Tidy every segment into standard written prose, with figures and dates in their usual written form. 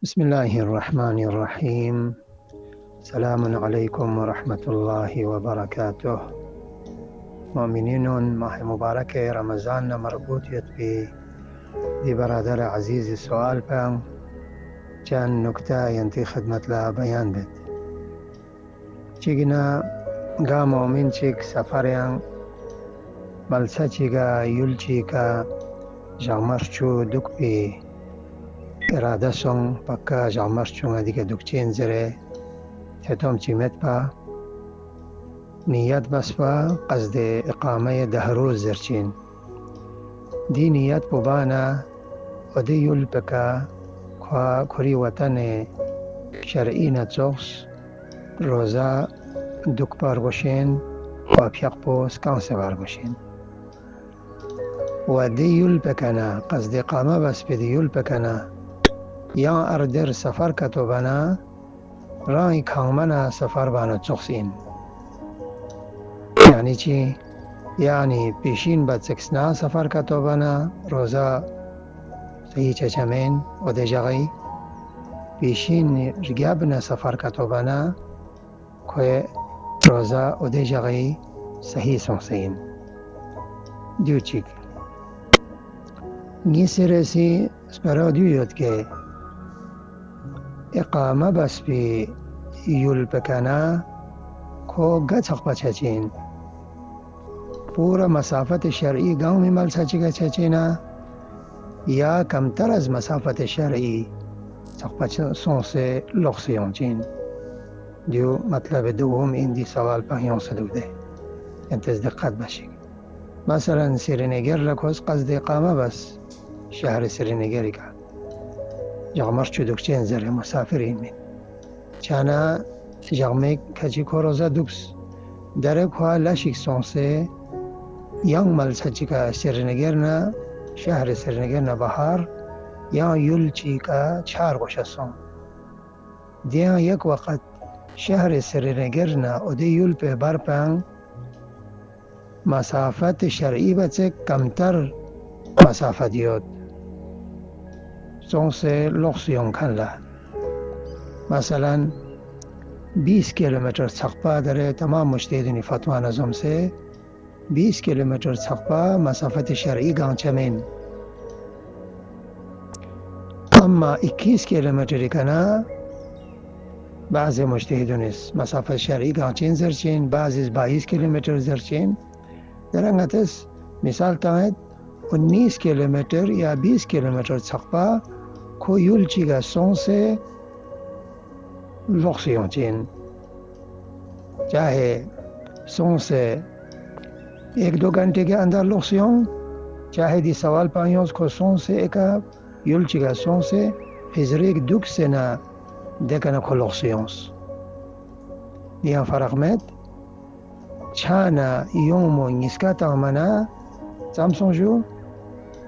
بسم الله الرحمن الرحیم. سلام علیکم و رحمت الله و برکاته. مؤمنین ماه مبارک رمضان مربوطیت به دی برادر عزیز سوال پنگ چند نکته ینتی خدمت لا بیان بید. چیگنا گا مؤمن چیگ سفریان ملسا چیگا یول چیگا جامرچو دک پی اراده سون پکا جامرچو دیگه دکچین زره تتوم چیمت پا نیت بس پا قصد اقامه 10 روز زرچین دی نیت پوبانا و دی یول پکا کری وطن شرعی نتوخس روزا دک پار گوشین و پیق پو سکانس بار گوشین و دی یول پکنا قصد اقامه بس پی دی یول پکنا یا اردر سفر کتو بنا رای کامنا سفر بانا تخسین یعنی چی؟ یعنی پیشین با سکسنا سفر کتو بنا روزا صحیح چچمین و دی جغی پیشین رگابنا سفر کتو بنا کوئی روزا و دی جغی صحیح سنسین دیو چیک نیسی رسی سپرا دیویت که اقامه بس پی یول پکنا کو گچق پچچین پورا مسافت شرعی گاؤں میں مل سچگا چچینا یا کمتر از مسافت شرعی چق سے لغسیون چین دیو مطلب دوم این دی سوال پاہیوں سدو دے انتز دقت باشی. مثلا سرینگر لکوز قصد اقامه بس شهر سرینگری که جغمرش چودکچین زره مسافرین من چانا جغمه کچی کوروزا دوبس داره که لشک سونسه یانگ ملسا چی که سرینگرنا شهر سرینگرنا بحار یا یول چی که 4 گوشه سون دیان یک وقت شهر سرینگرنا او دی یول پی برپنگ مسافت شرعی بچه کمتر مسافت یاد سونسه لغسیون کن مثلا 20 کیلومتر سقپا داره تمام مجتهدین فتوا نظم سے 20 کیلومتر سقپا مسافت شرعی گانچمین اما 21 کیلومتر کنا بعض مجتهدین مسافت شرعی گانچین زرچین بعضی 22 کیلومتر زرچین در انگتس مثال تاید 19 کیلومتر یا 20 کیلومتر سقپا کو یول چیگا سون سے لغسیون چین چاہے سون سے 1-2 گھنٹے کے اندر لغسیون چاہے دی سوال پائیوں کو سون سے ایک یول چیگا سون سے حضر ایک دک سے نا دیکھنا کو لغسیون یہاں فرق میں چھانا یوم و نسکا تامنا سامسون جو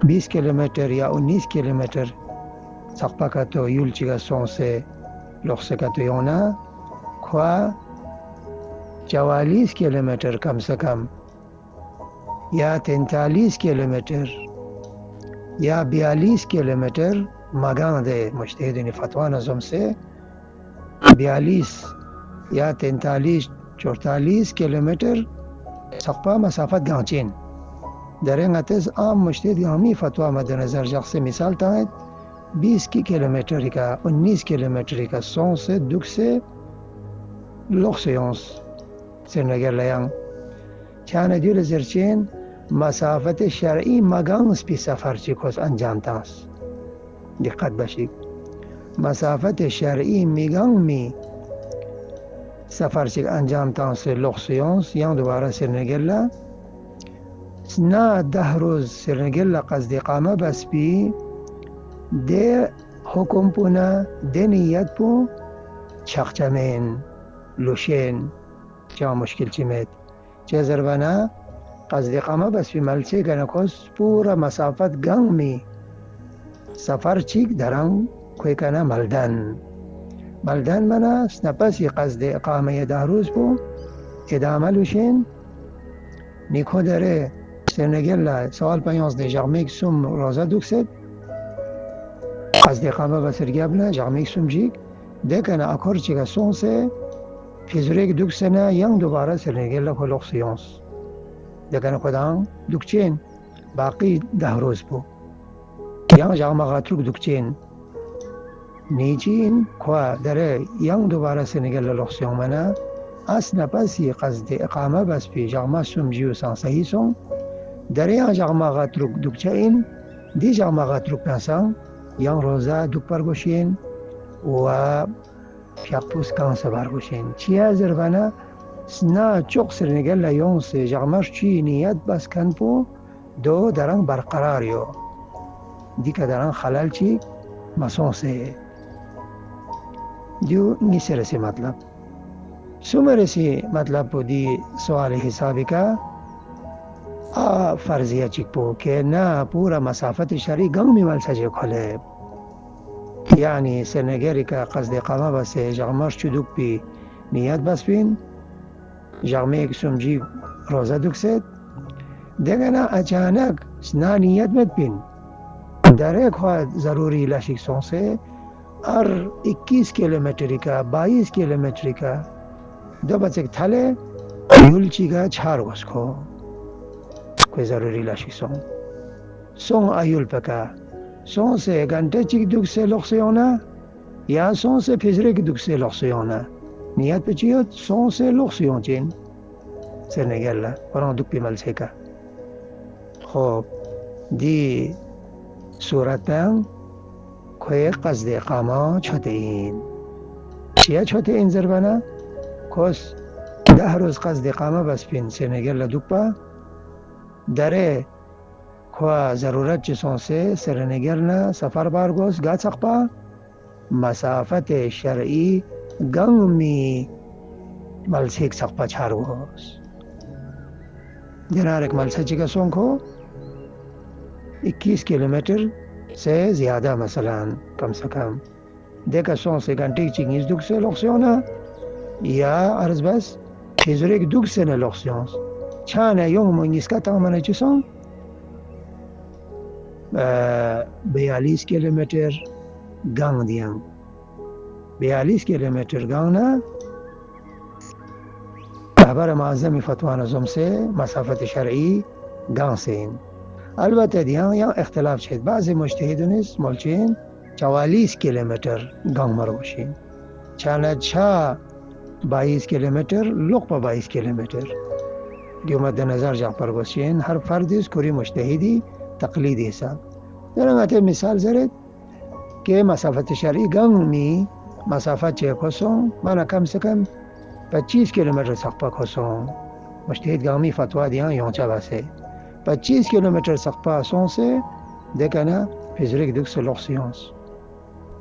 20 کیلومتر یا 19 کیلومتر سقپا کا تو یول چیگا سون سے لغسے کا تو یونا کھوا 44 کیلومتر کم سے کم یا 43 کیلومتر یا 42 کیلومتر مگان دے مجتہدین فتوا نظم سے 42 یا 43-44 کیلومتر سقپا مسافت گانچین در انگتز عام مجتہد گامی فتوا مد نظر جخ سے مثال تاید 20 کیلومتر کا 19 کیلومتر کا سون سے دک سے لغسیونس سرنگر لیان چان دیول زرچین مسافت شرعی مگانس پی سفر چیکوس انجام تانس دقت باشید مسافت شرعی میگان می سفر چیک انجام تانس لغسیونس یا دوباره سرنگر لا نه 10 روز سرنگر قصد اقامه بس بی ده حکم پونا ده نیت پو چخچمین لوشین چه مشکل چیمید چه زربانا قصد اقامه بس بی ملچه گنکوس پورا مسافت گنگ می سفر چیک درنگ کوئی کنا ملدن منا سنپسی قصد اقامه 10 روز پو ادامه لوشین نیکو داره سرنگل سوال 15 جغمه سوم روزه دوکست قصد قامه بسرگابنا جامعه سمجیک دکن اکور چیگا سونسه پیزوریک دوک سنه ینگ دوباره سرنگل کلوکسیونس دکن کدام دوکچین باقی 10 روز بو ینگ جامعه غاتروک دوکچین نیچین کوا داره ینگ دوباره سرنگل لوکسیون منا اس نپسی قصد اقامه بس پی جامعه سمجیو سان صحیح سون داره ینگ جامعه غاتروک دوکچین دی جامعه غاتروک نسان ینگ روزا دوک پرگوشین و پیاپوس کانسه برگوشین چیه زربانه سنا چوک سرنگل لیون سه جامعش چی نیت بس کن پو دو درنگ برقراریو دیکه درنگ خلال چی مسون سه دیو نیسی رسی مطلب سوم رسی مطلب پو دی سوال حسابی که فرضیه چیک پو که نه پورا مسافت شری گنگ میمال سجه کله یعنی سرنگری که قصد اقامه بسه جغمش چو دوک بی نیت بس بین جغمه ایک سمجی روزه دوک سید دیگه نه اچانک سنا نیت مت بین در ایک خواهد ضروری لشک سونسه ار 21 کیلومتری که 22 کیلومتری که دو بچک تله یول چیگا 4 گوز کو کوئی ضروری لشک سون ایول پکا سون سے گھنٹے چیک دک سے لوکسیونا یا سون سے پھزرے کی دک سے لوکسیونا نیت پہ چیو سون سے لوکسیون چین سرنگل قرآن دک پی مل سے کا خوب دی صورت پہ کوئی قصد اقامه چھوتے این چیه چھوتے این زربانا کس 10 روز قصد اقامه بس پین سرنگل دک پا داره خوا ضرورت چیزوں سے سرنگر نہ سفر بارگوز گا سقپا مسافت شرعی گنگ می ملسیک سقپا چھارگوز جنارک ملسہ چکا سون کو 21 کیلومیٹر سے زیادہ مثلا کم سے کم دیکھا سون سے گھنٹے چنگیز دک سے لوکسیونا یا عرض بس چیزوریک دک سے نہ لوکسیونس چھانا یوں منگیس کا تامانا چیسون 42 کیلومیٹر گنگ دیاں 42 کیلومیٹر گنگ نا رهبر معظم فتوی نظم سے مسافت شرعی گنگ سین البته دیاں یا اختلاف شد بعض مجتهدون مولچین 44 کیلومیٹر گنگ مروشین چاند چا 22 کیلومیٹر لوق پا 22 کیلومیٹر دیو مد نظر جا پر گوشین ہر فردیس کوری مجتهدی تقلیدی حساب درنگ آتے مثال زرد کہ مسافت شرعی گنگ می مسافت چه کسون مانا کم سے کم 25 کیلومیٹر سقپا کسون مجتہد گامی فتوہ دیاں یونچا باسے 25 کیلومیٹر سقپا سون سے دیکھنا فیزرک دک سے لوکسیونس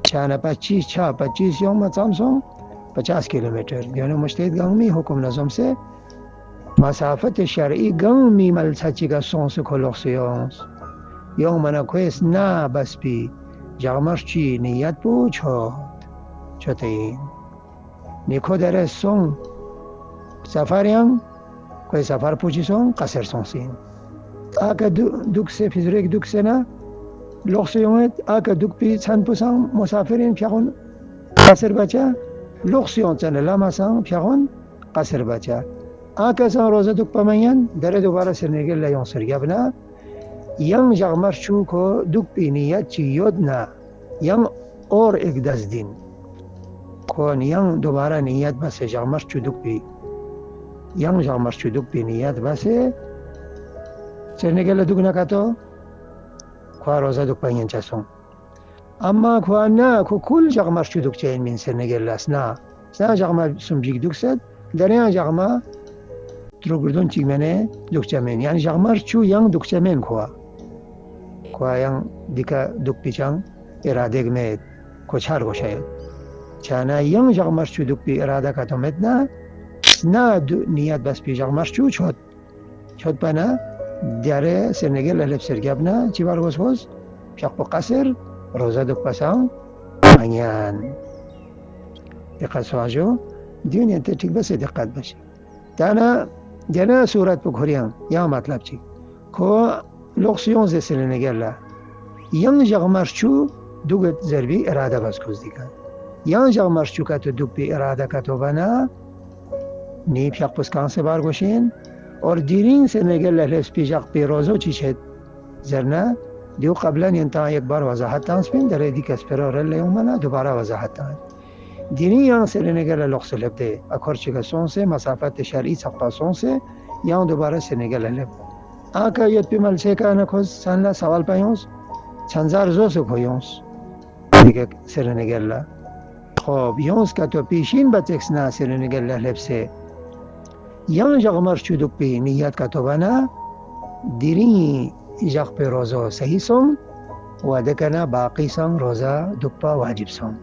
چانا 25 یوم مطام سون 50 کیلومیٹر یعنی مجتہد گامی حکم نظم سے مسافت شرعی گنگ می ملسا چیگا سون سے کو لوکسیونس یوم منا کویس نا بس پی جامعش چی نیت بو چھوتے این نیکو در سون سفریان کوئی سفر پوچی سون قصر سون سین آکا دک سے فیزریک دک سے نا لوکسیونت آکا دک پی چند پوسان مسافرین پیاغون قصر بچا لوکسیون چند لما سان پیاغون قصر بچا آکا سان روزه دک پمین در دوباره سرنگل لیون سرگبنا ینگ جغمش چو کو دک پی نیت چی یود نا ینگ اور ایک 10 دن کون ینگ دوباره نیت بس جغمش چو دک پی ینگ جغمش چو دک پی نیت بس سرنگل دک نکتو خواه روزه دک پین چسون اما خواه نا کو کل جغمش چو دک چین من سرنگل اس نا سنا جغمش سمجیک دک سد درین جغمش تروگردون چیگ منه دک چمین یعنی جغمش چو ینگ دک چمین خواه ینگ دیکا دک پیچان اراده گمید کچار گوشاید چانا ینگ جغمش چو دک پی اراده کتو مدنا نا نیت بس پی جغمش چو چود پنا دیاره سرنگل لب سرگبنا چی بار گوز پیق پا قصر روزه دک پسان منیان دقت سواجو دیون ینتا ٹھیک بس دقت باشی دینا صورت پا گھوریان یا مطلب چی کو لوکسیون زی سرنگل ینگ جغمش چو دوگت ضربی اراده بس کز دیگه یا جا مرشوکت دوگ بی اراده کتو بنا نی پیق پسکان سے بار گوشین اور دیرین سے نگل لحلس پیجاق پیروزو چی شد زرنا دیو قبلا ینتا یک بار وضاحت تانس بین در ایدی کس پرار لیومنا دوباره وضاحت تان دیرین یان سے نگل لخص لب دے اکھر چگا سون سے مسافت شرعی سقپا سون سے یان دوباره سے نگل لب آکا یت پی مل سے کانا کھوز سانلا سوال پایونس چنزار زو سے کھویونس دیگه سر نگل خب یونس که تو پیشین بتکس نا سر نگل لب سے یان جغمر چودک پی نیت که تو بنا دیرین جغ پی روزو صحیح سون و دکنا باقی سون روزا دکپا واجب سون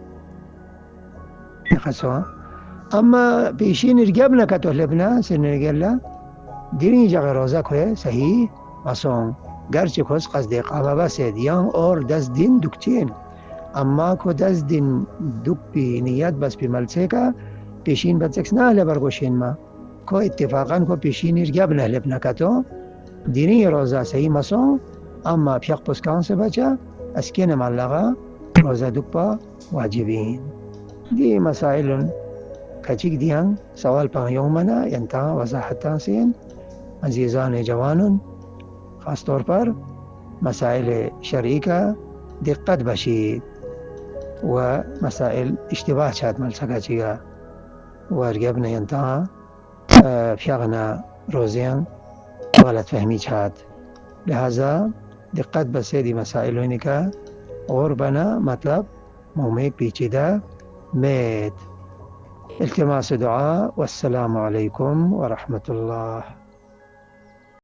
خصوصا اما پیشین ارگب نکتو لبنا سر نگل دیرین جغ روزا کوئے صحیح مسون گرچه کس قصد اقامه بسید یان اور 10 دن دکتین اما کو 10 دن دک پی نیت بس پی ملسه که پیشین بتکس نه لبرگوشین ما کو اتفاقا کو پیشین ارگب نه لب نکتو دینی روزا صحیح مسون اما پیق پسکان سے بچا اسکین ملغا روزا دکپا واجبین دی مسائل کچک دیان سوال پا یومنا ینتا وضاحتان سین عزیزان جوانن خاص طور پر مسائل شرعی کا دقت بشید و مسائل اشتباه شاد ملسکا چیگا و ارگبنا ینتا فیغنا روزیان غلط فهمی شاد لہذا دقت بسیدی مسائل ہونے کا اور بنا مطلب مومے پیچیدہ مید التماس دعا والسلام علیکم ورحمۃ اللہ